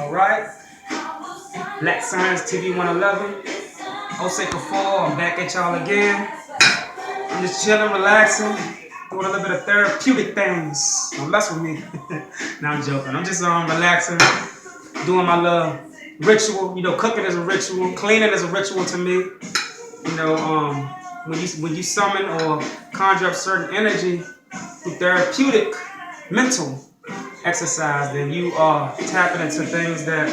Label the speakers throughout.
Speaker 1: All right. Black Science TV 111. Osei Kufuor, I'm back at y'all again. I'm just chilling, relaxing, doing a little bit of therapeutic things. Don't mess with me. Now I'm joking. I'm just relaxing, doing my little ritual. You know, cooking is a ritual. Cleaning is a ritual to me. You know, when you summon or conjure up certain energy through therapeutic mental exercise, then you are tapping into things that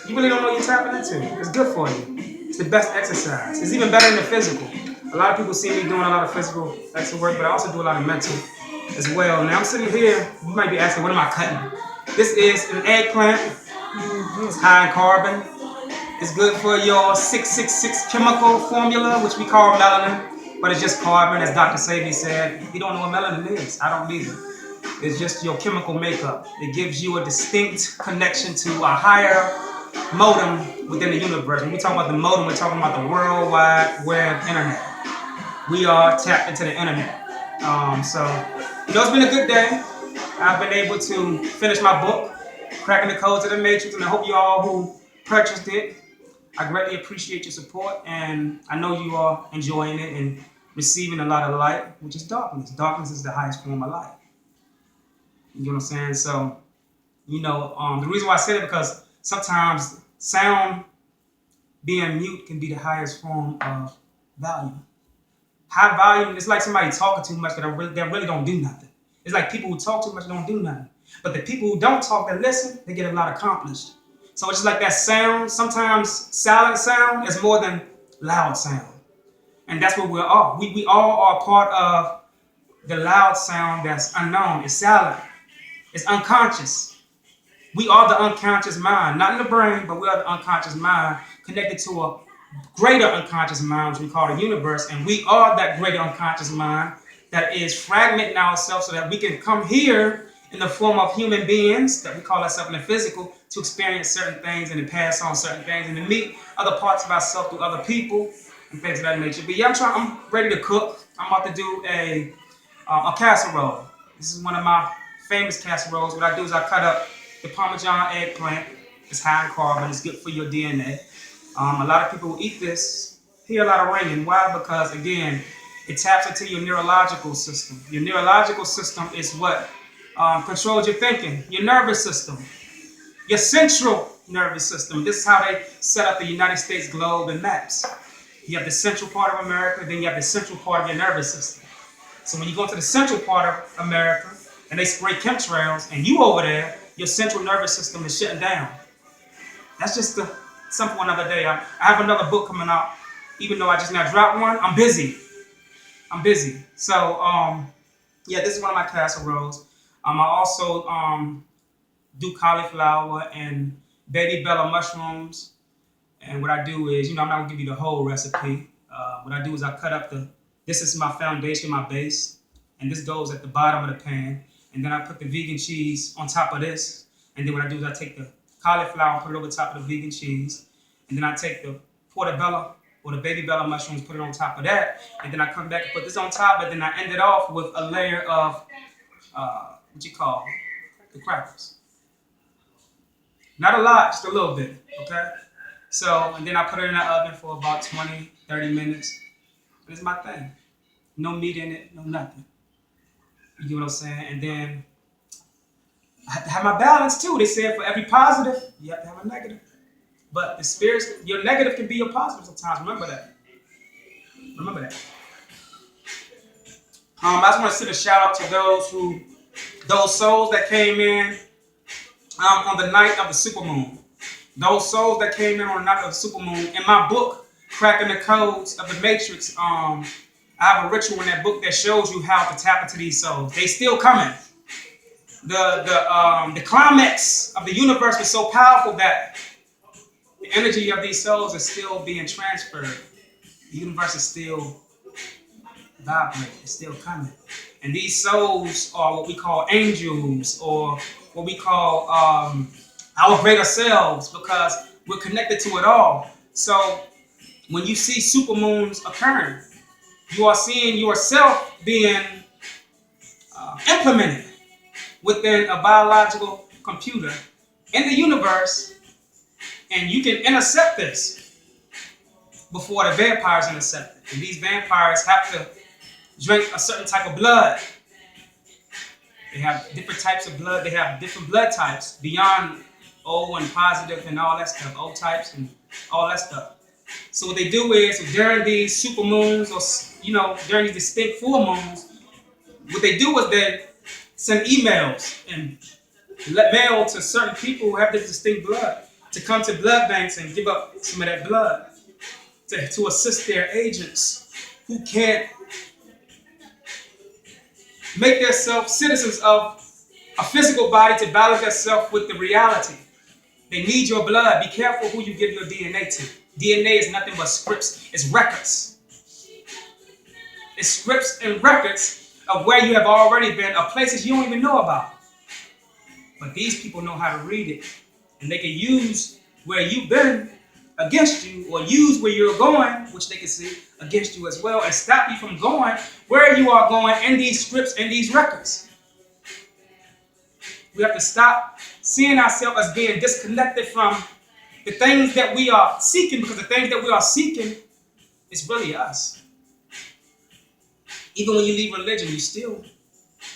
Speaker 1: you really don't know you're tapping into. It's good for you. It's the best exercise. It's even better than the physical. A lot of people see me doing a lot of physical extra work, but I also do a lot of mental as well. Now I'm sitting here, you might be asking, what am I cutting? This is an eggplant. It's high in carbon. It's good for your 666 chemical formula, which we call melanin, but it's just carbon, as Dr. Sebi said. You don't know what melanin is. I don't either. It's just your chemical makeup. It gives you a distinct connection to a higher modem within the universe. When we talk about the modem, we're talking about the World Wide Web Internet. We are tapped into the internet. So, it's been a good day. I've been able to finish my book, Cracking the Codes of the Matrix, and I hope you all who purchased it, I greatly appreciate your support, and I know you are enjoying it and receiving a lot of light, which is darkness. Darkness is the highest form of light. You know what I'm saying? So, the reason why I said it because sometimes sound being mute can be the highest form of value. High volume, it's like somebody talking too much that really don't do nothing. It's like people who talk too much don't do nothing. But the people who don't talk that listen, they get a lot accomplished. So it's just like that sound. Sometimes silent sound is more than loud sound. And that's what we're all. We all are part of the loud sound that's unknown. It's silent. It's unconscious. We are the unconscious mind, not in the brain, but we are the unconscious mind connected to a greater unconscious mind, which we call the universe. And we are that greater unconscious mind that is fragmenting ourselves so that we can come here in the form of human beings that we call ourselves in the physical to experience certain things and to pass on certain things and to meet other parts of ourselves through other people and things of that nature. But yeah, I'm ready to cook. I'm about to do a casserole. This is one of my famous casseroles. What I do is I cut up the Parmesan eggplant. It's high in carbon. It's good for your DNA. A lot of people who eat this hear a lot of ringing. Why? Because, again, it taps into your neurological system. Your neurological system is what controls your thinking, your nervous system, your central nervous system. This is how they set up the United States globe and maps. You have the central part of America, then you have the central part of your nervous system. So when you go to the central part of America and they spray chemtrails and you over there, your central nervous system is shutting down. That's just something for another day. I have another book coming out. Even though I just now dropped one, I'm busy. So, this is one of my casseroles. I also do cauliflower and baby bella mushrooms. And what I do is, I'm not going to give you the whole recipe. What I do is I cut up this is my foundation, my base. And this goes at the bottom of the pan. And then I put the vegan cheese on top of this. And then what I do is I take the cauliflower, put it over top of the vegan cheese. And then I take the portobello or the baby bella mushrooms, put it on top of that. And then I come back and put this on top. But then I end it off with a layer of, the crackers. Not a lot, just a little bit, okay? So, and then I put it in the oven for about 20, 30 minutes. And it's my thing. No meat in it, no nothing. You get what I'm saying? And then I have to have my balance too. They said for every positive, you have to have a negative. But the spirits, your negative can be your positive sometimes. Remember that. I just want to send a shout out to those souls that came in on the night of the supermoon. Those souls that came in on the night of the supermoon. In my book, Cracking the Codes of the Matrix, I have a ritual in that book that shows you how to tap into these souls. They still coming. The climax of the universe is so powerful that the energy of these souls is still being transferred. The universe is still vibrating. It's still coming. And these souls are what we call angels, or what we call our greater selves, because we're connected to it all. So when you see supermoons occurring, you are seeing yourself being implemented within a biological computer in the universe And you can intercept this before the vampires intercept it. And these vampires have to drink a certain type of blood. They have different types of blood. They have different blood types beyond O and positive and all that stuff, O types and all that stuff. So what they do is during these super moons or during these distinct full moons, what they do is they send emails and let mail to certain people who have this distinct blood to come to blood banks and give up some of that blood to assist their agents who can't make themselves citizens of a physical body to balance themselves with the reality. They need your blood. Be careful who you give your DNA to. DNA is nothing but scripts. It's records. It's scripts and records of where you have already been, of places you don't even know about. But these people know how to read it. And they can use where you've been against you, or use where you're going, which they can see, against you as well, and stop you from going where you are going in these scripts and these records. We have to stop seeing ourselves as being disconnected from the things that we are seeking, because the things that we are seeking is really us. Even when you leave religion, you're still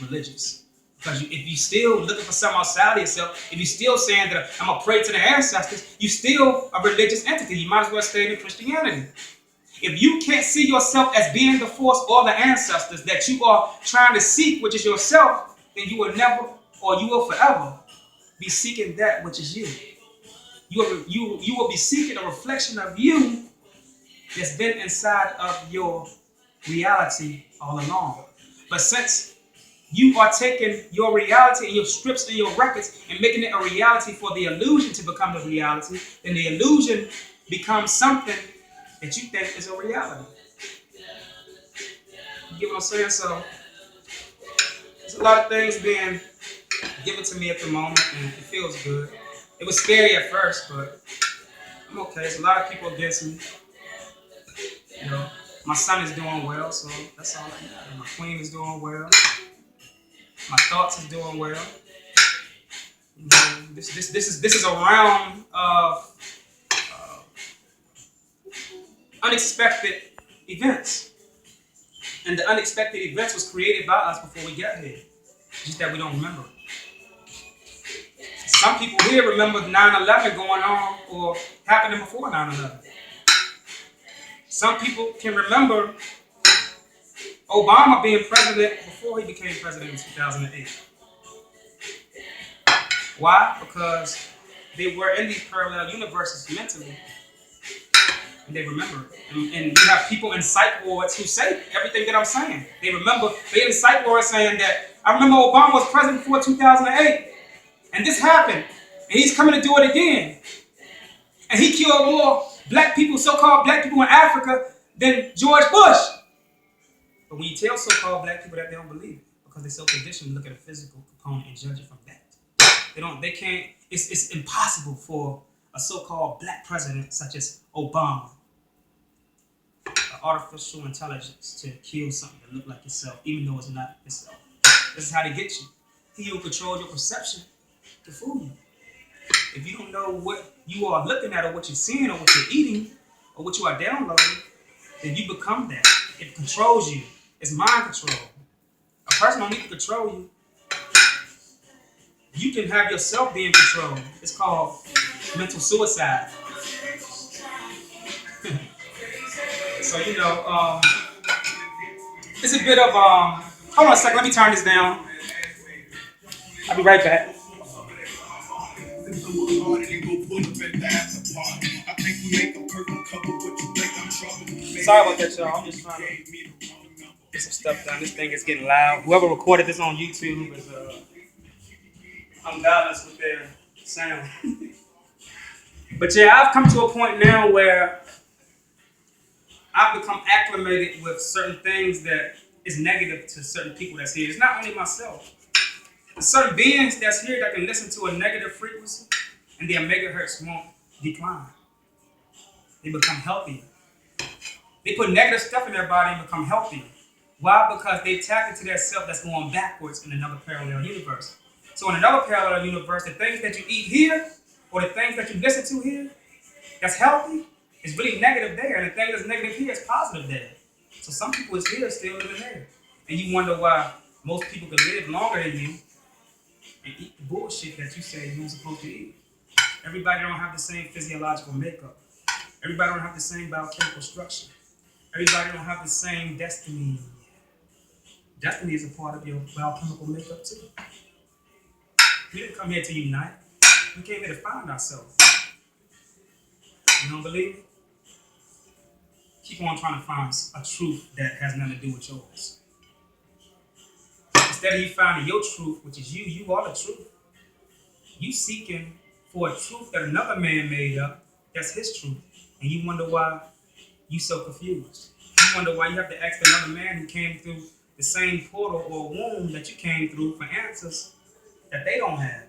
Speaker 1: religious. Because if you're still looking for something outside of yourself, if you're still saying that I'm going to pray to the ancestors, you're still a religious entity. You might as well stay in Christianity. If you can't see yourself as being the force or the ancestors that you are trying to seek, which is yourself, then you will never, or you will forever, be seeking that which is you. You will be seeking a reflection of you that's been inside of your reality all along. But since you are taking your reality and your scripts and your records and making it a reality for the illusion to become the reality, then the illusion becomes something that you think is a reality. You get what I'm saying? So there's a lot of things being given to me at the moment, and it feels good. It was scary at first, but I'm okay. There's a lot of people against me. You know, my son is doing well, so that's all I got. My queen is doing well. My thoughts is doing well. You know, this is a realm of unexpected events, and the unexpected events was created by us before we got here. Just that we don't remember it. Some people here remember 9/11 going on or happening before 9/11. Some people can remember Obama being president before he became president in 2008. Why? Because they were in these parallel universes mentally, and they remember it. And we have people in psych wards who say everything that I'm saying. They remember, they in psych wards saying that, I remember Obama was president before 2008, and this happened, and he's coming to do it again. And he killed more black people, so-called black people in Africa than George Bush. But when you tell so-called black people that, they don't believe it, because they're so conditioned to look at a physical component and judge it from that. They can't, it's impossible for a so-called black president such as Obama, an artificial intelligence, to kill something that looks like itself, even though it's not itself. This is how they get you. He will control your perception to fool you. If you don't know what you are looking at, or what you're seeing, or what you're eating, or what you are downloading, then you become that. It controls you. It's mind control. A person don't need to control you. You can have yourself being controlled. It's called mental suicide. So, you know, it's a bit of, hold on a second, let me turn this down. I'll be right back. Sorry about that, y'all. I'm just trying to get some stuff done. This thing is getting loud. Whoever recorded this on YouTube is unbalanced with their sound. But yeah, I've come to a point now where I've become acclimated with certain things that is negative to certain people that's here. It's not only myself. There's certain beings that's here that can listen to a negative frequency and their megahertz won't decline. They become healthier. They put negative stuff in their body and become healthier. Why? Because they tap into their self that's going backwards in another parallel universe. So in another parallel universe, the things that you eat here, or the things that you listen to here, that's healthy is really negative there, and the thing that's negative here is positive there. So some people is here still living there, and you wonder why most people can live longer than you and eat the bullshit that you say you're supposed to eat. Everybody don't have the same physiological makeup. Everybody don't have the same biochemical structure. Everybody don't have the same destiny. Destiny is a part of your biochemical makeup too. We didn't come here to unite. We came here to find ourselves. You don't believe it? Keep on trying to find a truth that has nothing to do with yours. Instead of you finding your truth, which is you, you are the truth. You seeking for a truth that another man made up, that's his truth. And you wonder why you so confused. You wonder why you have to ask another man who came through the same portal or womb that you came through for answers that they don't have.